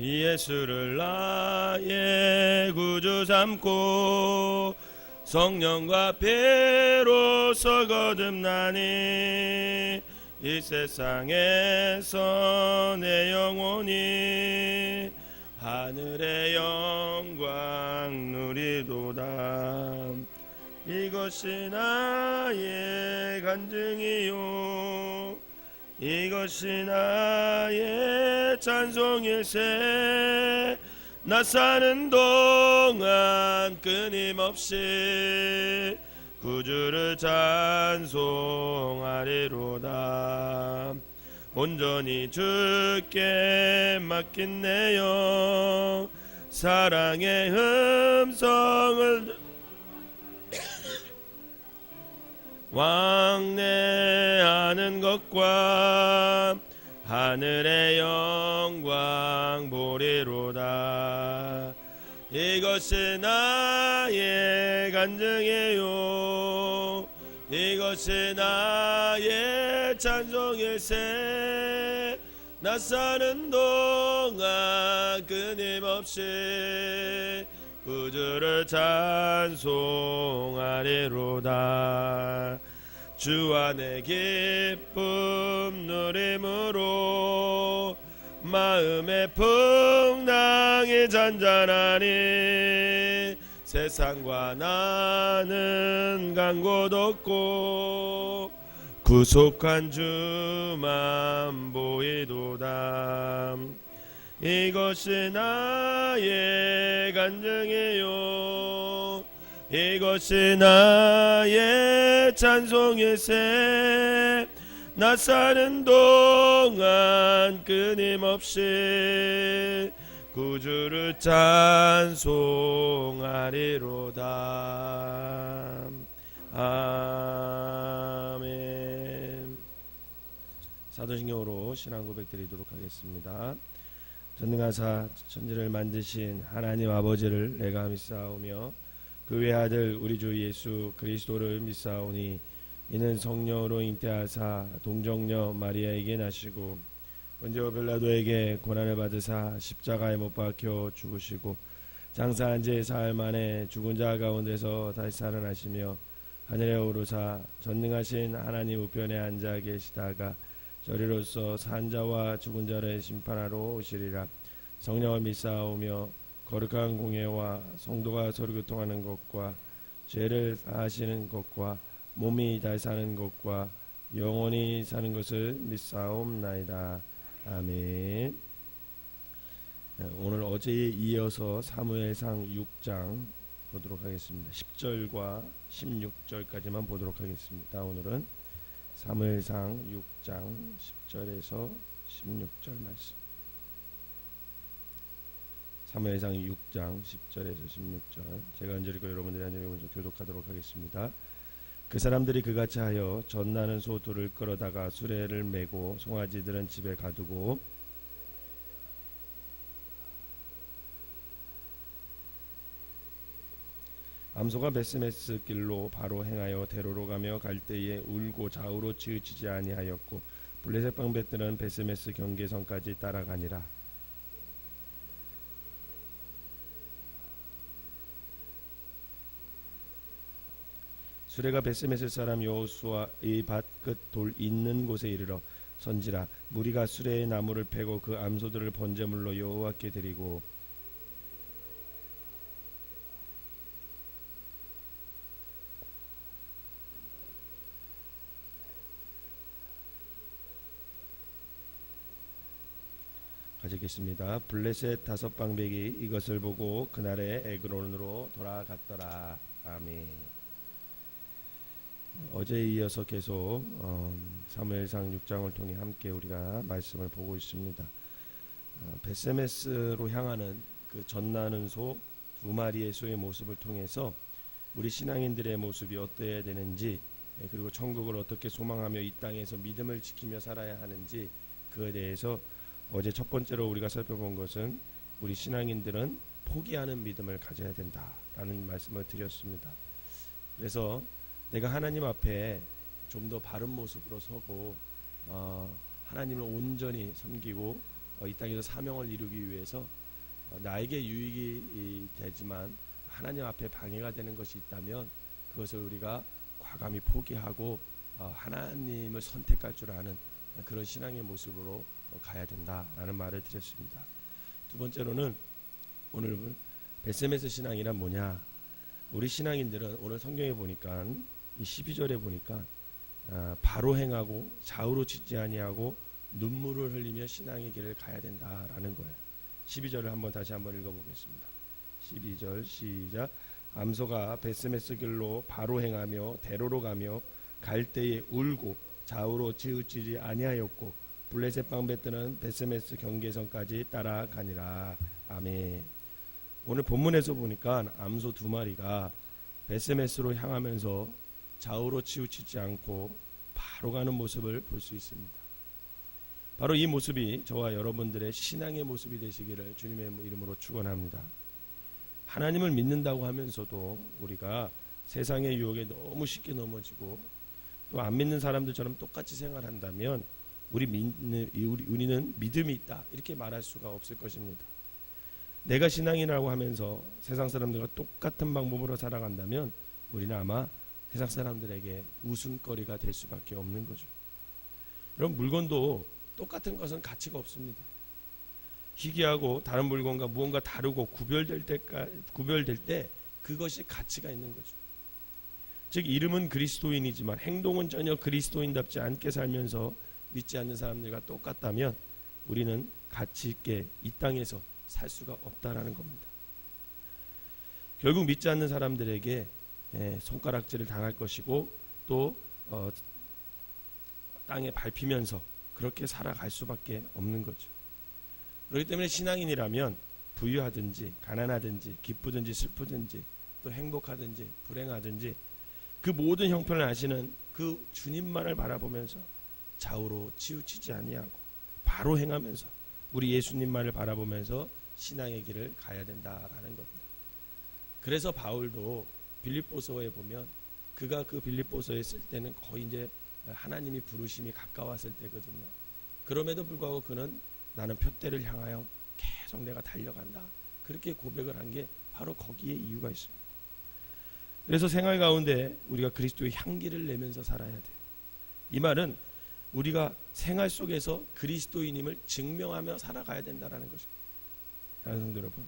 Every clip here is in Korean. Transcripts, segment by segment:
예수를 나의 구주 삼고 성령과 피로써 거듭나니 이 세상에서 내 영혼이 하늘의 영광 누리도다. 이것이 나의 간증이요 이것이 나의 찬송일세. 나 사는 동안 끊임없이 구주를 찬송하리로다. 온전히 주께 맡긴 내 영 사랑의 음성을 왕래하는 것과 하늘의 영광 보리로다. 이것이 나의 간증이요 이것이 나의 찬송일세. 나 사는 동안 끊임없이 구주를 찬송하리로다. 주 안에 기쁨 누림으로 마음의 풍랑이 잔잔하니 세상과 나는 간 곳 없고 구속한 주만 보이도다. 이것이 나의 간증이요 이것이 나의 찬송일세. 나 사는 동안 끊임없이 구주를 찬송하리로다. 아멘. 사도신경으로 신앙 고백 드리도록 하겠습니다. 전능하사 천지를 만드신 하나님 아버지를 내가 믿사오며 그 외아들 우리 주 예수 그리스도를 믿사오니 이는 성령으로 잉태하사 동정녀 마리아에게 나시고 본디오 빌라도에게 고난을 받으사 십자가에 못 박혀 죽으시고 장사한 지 사흘 만에 죽은 자 가운데서 다시 살아나시며 하늘에 오르사 전능하신 하나님 우편에 앉아 계시다가 저리로서 산 자와 죽은 자를 심판하러 오시리라. 성령을 믿사오며 거룩한 공예와 성도가 서로 교통하는 것과 죄를 사하시는 것과 몸이 다시 사는 것과 영원히 사는 것을 믿사옵나이다. 아멘. 오늘 어제에 이어서 사무엘상 6장 보도록 하겠습니다. 10절과 16절까지만 보도록 하겠습니다. 오늘은 사무엘상 6장 10절에서 16절 말씀. 사무엘상 6장 10절에서 16절 제가 한 절 읽고 여러분들이 한 절 읽으면서 교독하도록 하겠습니다. 그 사람들이 그같이 하여 젖나는 소 둘을 끌어다가 수레를 메고 송아지들은 집에 가두고 암소가 베스메스 길로 바로 행하여 대로로 가며 갈 때에 울고 좌우로 치우치지 아니하였고 블레셋 방백들은 베스메스 경계선까지 따라가니라. 수레가 베스메스 사람 여호수아의 밭끝 돌 있는 곳에 이르러 선지라. 무리가 수레의 나무를 패고 그 암소들을 번제물로 여호와께 드리고 가지겠습니다. 블레셋 다섯 방백이 이것을 보고 그날에 에그론으로 돌아갔더라. 아멘. 어제에 이어서 계속 사무엘상 6장을 통해 함께 우리가 말씀을 보고 있습니다. 베스메스로 향하는 그 젖나는 소 두 마리의 소의 모습을 통해서 우리 신앙인들의 모습이 어떠해야 되는지, 그리고 천국을 어떻게 소망하며 이 땅에서 믿음을 지키며 살아야 하는지, 그에 대해서 어제 첫 번째로 우리가 살펴본 것은 우리 신앙인들은 포기하는 믿음을 가져야 된다라는 말씀을 드렸습니다. 그래서 내가 하나님 앞에 좀 더 바른 모습으로 서고 하나님을 온전히 섬기고 이 땅에서 사명을 이루기 위해서 나에게 유익이 되지만 하나님 앞에 방해가 되는 것이 있다면 그것을 우리가 과감히 포기하고 하나님을 선택할 줄 아는 그런 신앙의 모습으로 가야 된다라는 말을 드렸습니다. 두 번째로는 오늘 베세메스 신앙이란 뭐냐? 우리 신앙인들은 오늘 성경에 보니까 이 12절에 보니까 바로 행하고 좌우로 치지 아니하고 눈물을 흘리며 신앙의 길을 가야 된다라는 거예요. 12절을 한번 다시 한번 읽어보겠습니다. 12절 시작. 암소가 베세메스 길로 바로 행하며 대로로 가며 갈 때에 울고 좌우로 치우치지 아니하였고 블레셋 방배뜨는 베세메스 경계선까지 따라가니라. 아멘. 오늘 본문에서 보니까 암소 두 마리가 베세메스로 향하면서 좌우로 치우치지 않고 바로 가는 모습을 볼 수 있습니다. 바로 이 모습이 저와 여러분들의 신앙의 모습이 되시기를 주님의 이름으로 축원합니다. 하나님을 믿는다고 하면서도 우리가 세상의 유혹에 너무 쉽게 넘어지고 또 안 믿는 사람들처럼 똑같이 생활한다면 우리는 믿음이 있다 이렇게 말할 수가 없을 것입니다. 내가 신앙이라고 하면서 세상 사람들과 똑같은 방법으로 살아간다면 우리는 아마 세상 사람들에게 웃음거리가 될 수밖에 없는 거죠. 여러분, 물건도 똑같은 것은 가치가 없습니다. 희귀하고 다른 물건과 무언가 다르고 구별될 때 그것이 가치가 있는 거죠. 즉 이름은 그리스도인이지만 행동은 전혀 그리스도인답지 않게 살면서 믿지 않는 사람들과 똑같다면 우리는 가치 있게 이 땅에서 살 수가 없다라는 겁니다. 결국 믿지 않는 사람들에게 손가락질을 당할 것이고 또 땅에 밟히면서 그렇게 살아갈 수밖에 없는 거죠. 그렇기 때문에 신앙인이라면 부유하든지 가난하든지 기쁘든지 슬프든지 또 행복하든지 불행하든지 그 모든 형편을 아시는 그 주님만을 바라보면서 좌우로 치우치지 아니하고 바로 행하면서 우리 예수님만을 바라보면서 신앙의 길을 가야 된다라는 겁니다. 그래서 바울도 빌립보서에 보면 그가 그 빌립보서에 쓸 때는 거의 이제 하나님이 부르심이 가까웠을 때거든요. 그럼에도 불구하고 그는 나는 표대를 향하여 계속 내가 달려간다. 그렇게 고백을 한 게 바로 거기에 이유가 있습니다. 그래서 생활 가운데 우리가 그리스도의 향기를 내면서 살아야 돼요. 이 말은 우리가 생활 속에서 그리스도인임을 증명하며 살아가야 된다는 것입니다. 성도 여러분,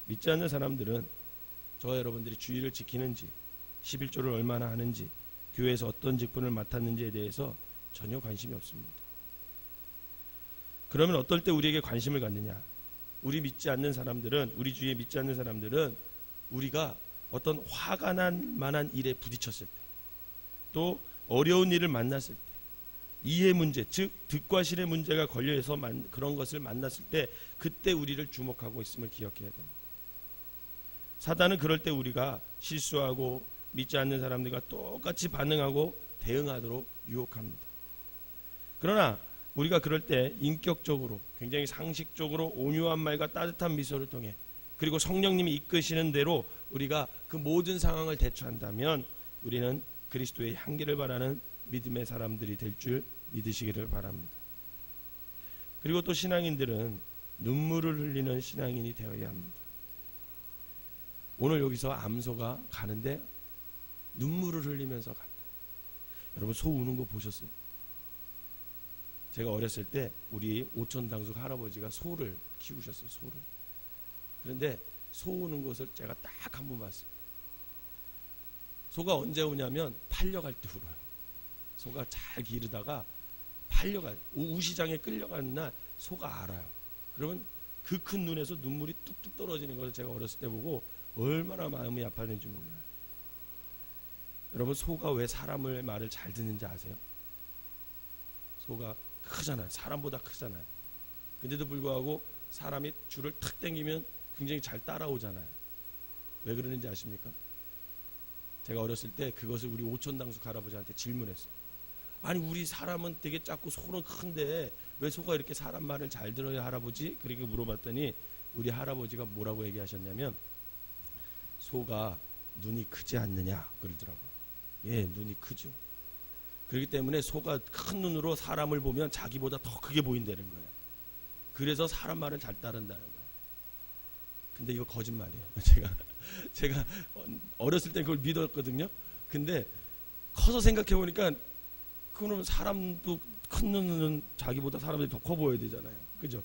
믿지 않는 사람들은 저와 여러분들이 주의를 지키는지 11조를 얼마나 하는지 교회에서 어떤 직분을 맡았는지에 대해서 전혀 관심이 없습니다. 그러면 어떨 때 우리에게 관심을 갖느냐? 우리 믿지 않는 사람들은, 우리 주위에 믿지 않는 사람들은 우리가 어떤 화가 난 만한 일에 부딪혔을 때, 또 어려운 일을 만났을 때, 이해 문제, 즉 득과 실의 문제가 걸려서 그런 것을 만났을 때 그때 우리를 주목하고 있음을 기억해야 됩니다. 사단은 그럴 때 우리가 실수하고 믿지 않는 사람들과 똑같이 반응하고 대응하도록 유혹합니다. 그러나 우리가 그럴 때 인격적으로 굉장히 상식적으로 온유한 말과 따뜻한 미소를 통해 그리고 성령님이 이끄시는 대로 우리가 그 모든 상황을 대처한다면 우리는 그리스도의 향기를 바라는 믿음의 사람들이 될 줄 믿으시기를 바랍니다. 그리고 또 신앙인들은 눈물을 흘리는 신앙인이 되어야 합니다. 오늘 여기서 암소가 가는데 눈물을 흘리면서 간다. 여러분, 소 우는 거 보셨어요? 제가 어렸을 때 우리 오촌 당숙 할아버지가 소를 키우셨어요. 소를. 그런데 소 우는 것을 제가 딱 한 번 봤어요. 소가 언제 우냐면 팔려갈 때 울어요. 소가 잘 기르다가 우시장에 끌려가는 날 소가 알아요. 그러면 그 큰 눈에서 눈물이 뚝뚝 떨어지는 것을 제가 어렸을 때 보고 얼마나 마음이 아팠는지 몰라요. 여러분, 소가 왜 사람의 말을 잘 듣는지 아세요? 소가 크잖아요. 사람보다 크잖아요. 근데도 불구하고 사람이 줄을 탁 당기면 굉장히 잘 따라오잖아요. 왜 그러는지 아십니까? 제가 어렸을 때 그것을 우리 오촌당숙 할아버지한테 질문했어요. 아니, 우리 사람은 되게 작고 소는 큰데 왜 소가 이렇게 사람 말을 잘 들어요, 할아버지? 그렇게 물어봤더니 우리 할아버지가 뭐라고 얘기하셨냐면 소가 눈이 크지 않느냐 그러더라고요. 예, 눈이 크죠. 그렇기 때문에 소가 큰 눈으로 사람을 보면 자기보다 더 크게 보인다는 거예요. 그래서 사람 말을 잘 따른다는 거예요. 근데 이거 거짓말이에요. 제가 어렸을 때 그걸 믿었거든요. 근데 커서 생각해 보니까 그러면 사람도 큰 눈은 자기보다 사람들이 더 커 보여야 되잖아요. 그죠?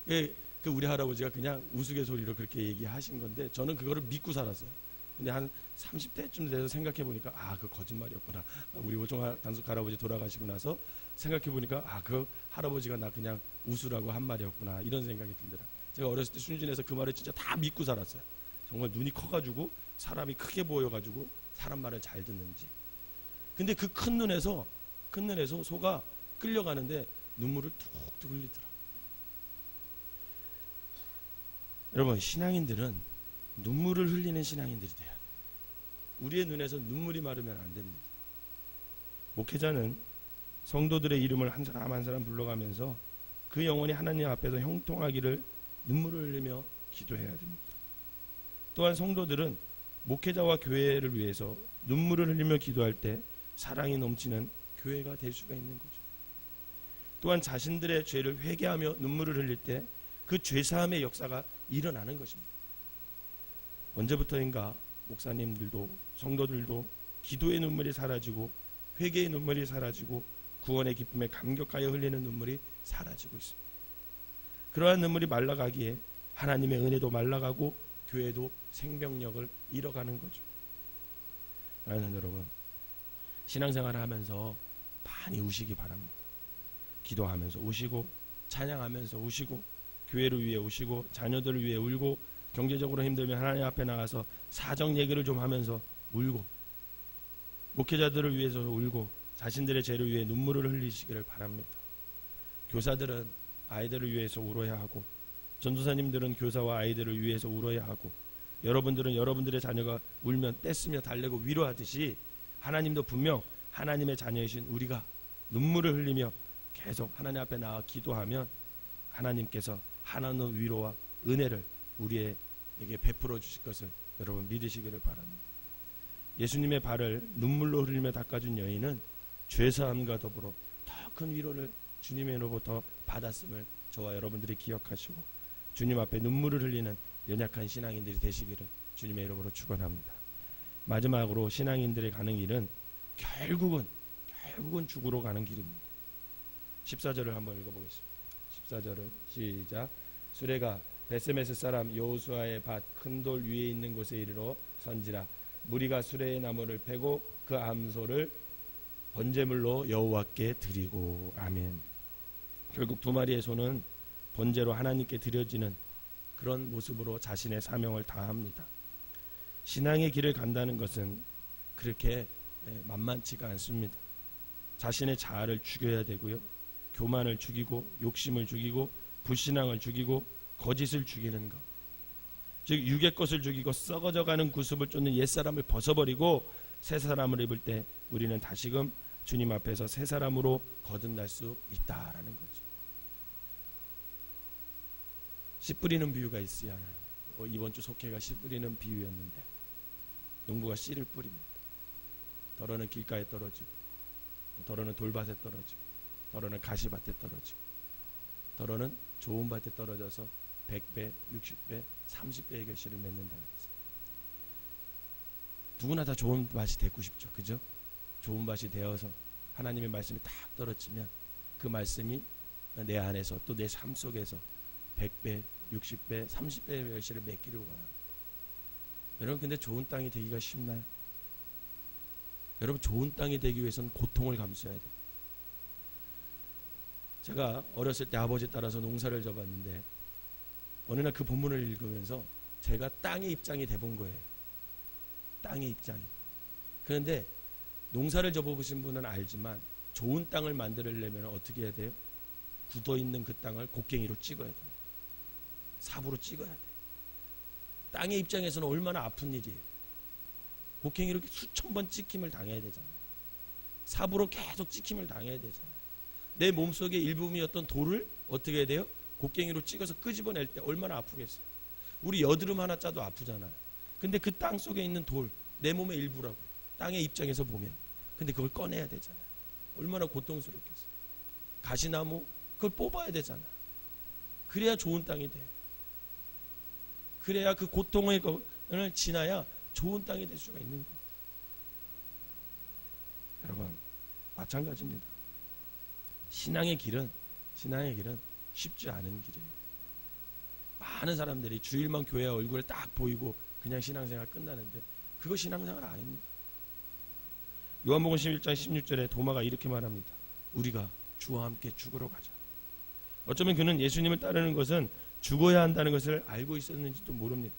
그 우리 할아버지가 그냥 우스갯소리로 그렇게 얘기하신 건데 저는 그거를 믿고 살았어요. 근데 한 30대쯤 돼서 생각해 보니까 그 거짓말이었구나. 우리 오종 단숙 할아버지 돌아가시고 나서 생각해 보니까 그 할아버지가 나 그냥 웃으라고 한 말이었구나, 이런 생각이 들더라. 제가 어렸을 때 순진해서 그 말을 진짜 다 믿고 살았어요. 정말 눈이 커가지고 사람이 크게 보여가지고 사람 말을 잘 듣는지. 근데 그 큰 눈에서 소가 끌려가는데 눈물을 툭툭 흘리더라. 여러분, 신앙인들은 눈물을 흘리는 신앙인들이 돼야 돼요. 우리의 눈에서 눈물이 마르면 안 됩니다. 목회자는 성도들의 이름을 한 사람 한 사람 불러가면서 그 영혼이 하나님 앞에서 형통하기를 눈물을 흘리며 기도해야 됩니다. 또한 성도들은 목회자와 교회를 위해서 눈물을 흘리며 기도할 때 사랑이 넘치는 교회가 될 수가 있는 거죠. 또한 자신들의 죄를 회개하며 눈물을 흘릴 때 그 죄사함의 역사가 일어나는 것입니다. 언제부터인가 목사님들도 성도들도 기도의 눈물이 사라지고 회개의 눈물이 사라지고 구원의 기쁨에 감격하여 흘리는 눈물이 사라지고 있습니다. 그러한 눈물이 말라가기에 하나님의 은혜도 말라가고 교회도 생명력을 잃어가는 거죠. 사랑하는 여러분, 신앙생활을 하면서 많이 우시기 바랍니다. 기도하면서 우시고, 찬양하면서 우시고, 교회를 위해 우시고, 자녀들을 위해 울고, 경제적으로 힘들면 하나님 앞에 나가서 사정 얘기를 좀 하면서 울고, 목회자들을 위해서 울고, 자신들의 죄를 위해 눈물을 흘리시기를 바랍니다. 교사들은 아이들을 위해서 울어야 하고, 전도사님들은 교사와 아이들을 위해서 울어야 하고, 여러분들은 여러분들의 자녀가 울면 떼쓰며 달래고 위로하듯이 하나님도 분명 하나님의 자녀이신 우리가 눈물을 흘리며 계속 하나님 앞에 나와 기도하면 하나님께서 하나님의 위로와 은혜를 우리에게 베풀어 주실 것을 여러분 믿으시기를 바랍니다. 예수님의 발을 눈물로 흘리며 닦아준 여인은 죄사함과 더불어 더 큰 위로를 주님으로부터 받았음을 저와 여러분들이 기억하시고 주님 앞에 눈물을 흘리는 연약한 신앙인들이 되시기를 주님의 이름으로 축원합니다. 마지막으로 신앙인들의 가는 길은 결국은 죽으러 가는 길입니다. 14절을 한번 읽어보겠습니다. 14절을 시작. 수레가 베세메스 사람 여호수아의 밭 큰 돌 위에 있는 곳에 이르러 선지라. 무리가 수레의 나무를 패고 그 암소를 번제물로 여호와께 드리고. 아멘. 결국 두 마리의 소는 번제로 하나님께 드려지는 그런 모습으로 자신의 사명을 다합니다. 신앙의 길을 간다는 것은 그렇게 만만치가 않습니다. 자신의 자아를 죽여야 되고요, 교만을 죽이고 욕심을 죽이고 불신앙을 죽이고 거짓을 죽이는 것, 즉 육의 것을 죽이고 썩어져가는 구습을 쫓는 옛사람을 벗어버리고 새 사람을 입을 때 우리는 다시금 주님 앞에서 새 사람으로 거듭날 수 있다라는 거죠. 씨 뿌리는 비유가 있어야 하나요? 이번 주 속회가 씨 뿌리는 비유였는데 농부가 씨를 뿌립니다. 더러는 길가에 떨어지고, 더러는 돌밭에 떨어지고, 더러는 가시밭에 떨어지고, 더러는 좋은 밭에 떨어져서 100배, 60배, 30배의 결실을 맺는다 그랬어요. 누구나 다 좋은 밭이 되고 싶죠, 그죠? 좋은 밭이 되어서 하나님의 말씀이 딱 떨어지면 그 말씀이 내 안에서 또 내 삶 속에서 100배, 60배, 30배의 결실을 맺기를 원합니다. 여러분, 근데 좋은 땅이 되기가 쉽나요? 여러분, 좋은 땅이 되기 위해서는 고통을 감수해야 됩니다. 제가 어렸을 때 아버지 따라서 농사를 져봤는데 어느 날 그 본문을 읽으면서 제가 땅의 입장이 돼본 거예요. 땅의 입장이. 그런데 농사를 져보신 분은 알지만 좋은 땅을 만들려면 어떻게 해야 돼요? 굳어있는 그 땅을 곡괭이로 찍어야 됩니다. 삽으로 찍어야 돼요. 땅의 입장에서는 얼마나 아픈 일이에요. 곡괭이로 수천 번 찍힘을 당해야 되잖아요. 삽으로 계속 찍힘을 당해야 되잖아요. 내 몸속의 일부분이었던 돌을 어떻게 해야 돼요? 곡괭이로 찍어서 끄집어낼 때 얼마나 아프겠어요. 우리 여드름 하나 짜도 아프잖아요. 근데 그 땅 속에 있는 돌, 내 몸의 일부라고요. 땅의 입장에서 보면. 근데 그걸 꺼내야 되잖아요. 얼마나 고통스럽겠어요. 가시나무, 그걸 뽑아야 되잖아요. 그래야 좋은 땅이 돼요. 그래야 그 고통을 지나야 좋은 땅이 될 수가 있는 거예요. 여러분, 마찬가지입니다. 신앙의 길은 쉽지 않은 길이에요. 많은 사람들이 주일만 교회 얼굴을 딱 보이고 그냥 신앙생활 끝나는데 그거 신앙생활 아닙니다. 요한복음 11장 16절에 도마가 이렇게 말합니다. 우리가 주와 함께 죽으러 가자. 어쩌면 그는 예수님을 따르는 것은 죽어야 한다는 것을 알고 있었는지도 모릅니다.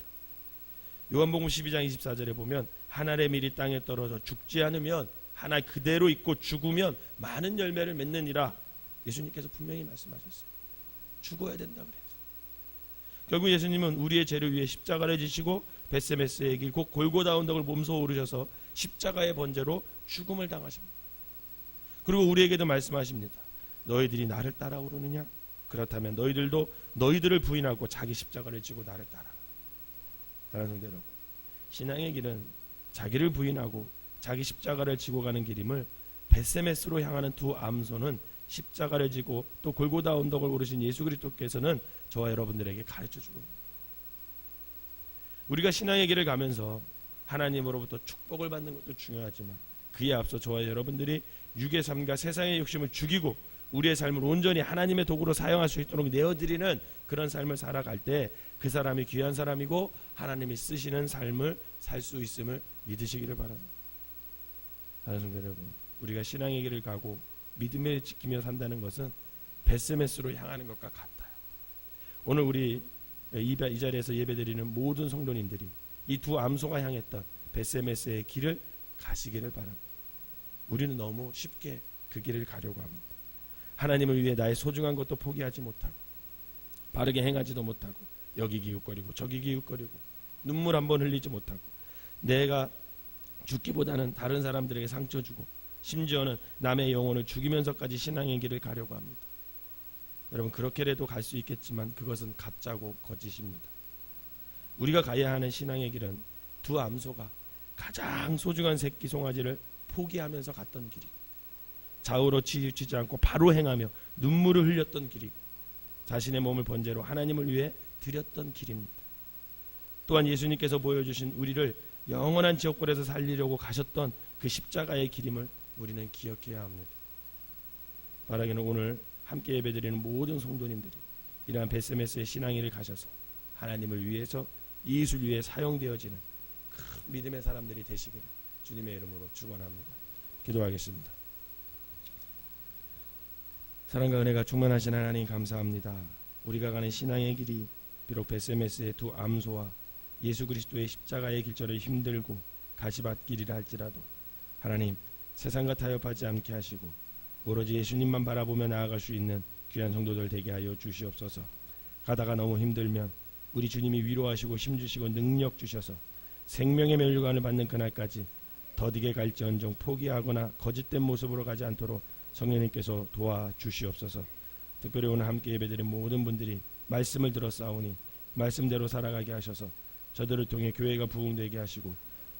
요한복음 12장 24절에 보면 한 알의 밀이 땅에 떨어져 죽지 않으면 한 알 그대로 있고 죽으면 많은 열매를 맺느니라. 예수님께서 분명히 말씀하셨어요. 죽어야 된다 그랬죠. 결국 예수님은 우리의 죄를 위해 십자가를 지시고 벳세메스의 길 곧 골고다 언덕을 몸소 오르셔서 십자가의 번제로 죽음을 당하십니다. 그리고 우리에게도 말씀하십니다. 너희들이 나를 따라오르느냐? 그렇다면 너희들도 너희들을 부인하고 자기 십자가를 지고 나를 따라라. 사랑하는 성도 여러분, 신앙의 길은 자기를 부인하고 자기 십자가를 지고 가는 길임을 벳세메스로 향하는 두 암소는 십자가를 지고 또 골고다 언덕을 오르신 예수 그리스도께서는 저와 여러분들에게 가르쳐주고 있습니다. 우리가 신앙의 길을 가면서 하나님으로부터 축복을 받는 것도 중요하지만 그에 앞서 저와 여러분들이 육의 삶과 세상의 욕심을 죽이고 우리의 삶을 온전히 하나님의 도구로 사용할 수 있도록 내어드리는 그런 삶을 살아갈 때 그 사람이 귀한 사람이고 하나님이 쓰시는 삶을 살 수 있음을 믿으시기를 바랍니다. 사랑하는 성도 여러분, 우리가 신앙의 길을 가고 믿음을 지키며 산다는 것은 벳세메스로 향하는 것과 같아요. 오늘 우리 이 자리에서 예배드리는 모든 성도님들이 이 두 암소가 향했던 벳세메스의 길을 가시기를 바랍니다. 우리는 너무 쉽게 그 길을 가려고 합니다. 하나님을 위해 나의 소중한 것도 포기하지 못하고 바르게 행하지도 못하고 여기 기웃거리고 저기 기웃거리고 눈물 한 번 흘리지 못하고 내가 죽기보다는 다른 사람들에게 상처 주고 심지어는 남의 영혼을 죽이면서까지 신앙의 길을 가려고 합니다. 여러분, 그렇게라도 갈 수 있겠지만 그것은 가짜고 거짓입니다. 우리가 가야 하는 신앙의 길은 두 암소가 가장 소중한 새끼 송아지를 포기하면서 갔던 길이고 좌우로 치우치지 않고 바로 행하며 눈물을 흘렸던 길이고 자신의 몸을 번제로 하나님을 위해 드렸던 길입니다. 또한 예수님께서 보여주신 우리를 영원한 지옥불에서 살리려고 가셨던 그 십자가의 길임을 우리는 기억해야 합니다. 바라기는 오늘 함께 예배드리는 모든 성도님들이 이러한 벳세메스의 신앙의를 가셔서 하나님을 위해서 이웃을 위해 사용되어지는 큰 믿음의 사람들이 되시기를 주님의 이름으로 축원합니다. 기도하겠습니다. 사랑과 은혜가 충만하신 하나님 감사합니다. 우리가 가는 신앙의 길이 비록 벳세메스의 두 암소와 예수 그리스도의 십자가의 길처럼 힘들고 가시밭길이라 할지라도 하나님 세상과 타협하지 않게 하시고 오로지 예수님만 바라보며 나아갈 수 있는 귀한 성도들 되게 하여 주시옵소서. 가다가 너무 힘들면 우리 주님이 위로하시고 힘주시고 능력 주셔서 생명의 면류관을 받는 그날까지 더디게 갈지언정 포기하거나 거짓된 모습으로 가지 않도록 성령님께서 도와주시옵소서. 특별히 오늘 함께 예배드린 모든 분들이 말씀을 들었사오니 말씀대로 살아가게 하셔서 저들을 통해 교회가 부흥되게 하시고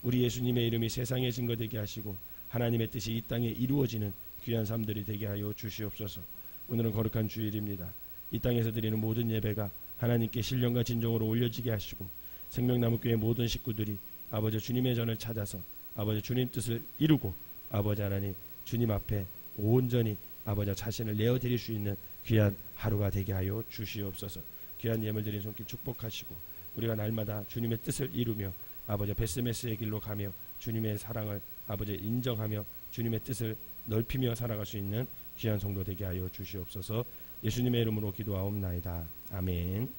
우리 예수님의 이름이 세상에 증거되게 하시고 하나님의 뜻이 이 땅에 이루어지는 귀한 삶들이 되게 하여 주시옵소서. 오늘은 거룩한 주일입니다. 이 땅에서 드리는 모든 예배가 하나님께 신령과 진정으로 올려지게 하시고 생명나무교회 모든 식구들이 아버지 주님의 전을 찾아서 아버지 주님 뜻을 이루고 아버지 하나님 주님 앞에 온전히 아버지 자신을 내어드릴 수 있는 귀한 하루가 되게 하여 주시옵소서. 귀한 예물 드린 손길 축복하시고 우리가 날마다 주님의 뜻을 이루며 아버지 벳세메스의 길로 가며 주님의 사랑을 아버지 인정하며 주님의 뜻을 넓히며 살아갈 수 있는 귀한 성도 되게 하여 주시옵소서. 예수님의 이름으로 기도하옵나이다. 아멘.